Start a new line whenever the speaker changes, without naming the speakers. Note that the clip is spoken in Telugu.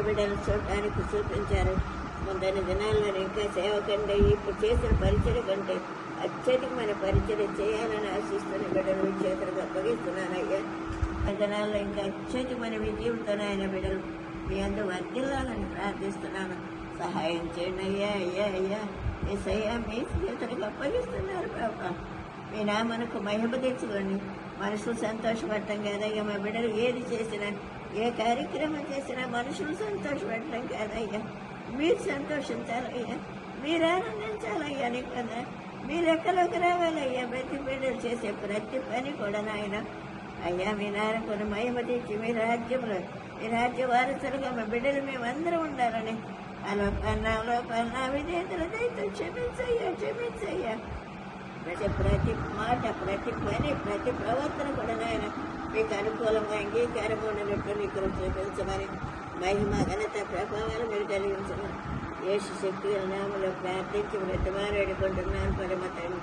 బిడ్డలు చూడటానికి చూపించారు. ముందని దినాల్లో ఇంకా సేవ కంటే ఇప్పుడు చేసిన పరిచయ కంటే అత్యధికమైన పరిచయం చేయాలని ఆశిస్తున్న బిడ్డలు చేతులకు అప్పగిస్తున్నానయ్యా. దినాల్లో ఇంకా అత్యధికమైన విజయంతో ఆయన బిడ్డలు మీ అందరూ వర్ధిల్లాలని ప్రార్థిస్తున్నాను. సహాయం చేయండి అయ్యా. అయ్యా అయ్యా ఏసయ్యా మీ చేతులకు అప్పగిస్తున్నారు బాబా. మీ నామనకు మహిమ తెచ్చుకోండి. మనుషులు సంతోషపడటం కాదయ్యా. మా బిడ్డలు ఏది చేసినా ఏ కార్యక్రమం చేసినా మనుషులు సంతోషపడటం కాదయ్యా. మీరు సంతోషించాలయ్యా, మీరు ఆనందించాలయ్యా. నీ కదా మీ లెక్కలోకి రావాలయ్యా. ప్రతి బిడ్డలు చేసే ప్రతి పని కూడా నాయన అయ్యా మీ నాన్నకు మహిమ తెచ్చి మీ రాజ్యంలో మీ రాజ్య వారసులుగా మా బిడ్డలు మేమందరం ఉండాలని అలా పన్నా విధేతలు దయతో క్షమించయ్యా. ప్రతి మాట, ప్రతి పని, ప్రతి ప్రవర్తన కూడా నాయన మీకు అనుకూలంగా అంగీకారం ఉన్నట్టు నీకు చూపించమని మహిమ ఘనత ప్రభావాలు మీరు కలిగించమని యేసు శక్తి నామములో ప్రార్థించి బ్రతిమాలాడుకుంటున్నాను పరమ తండ్రి.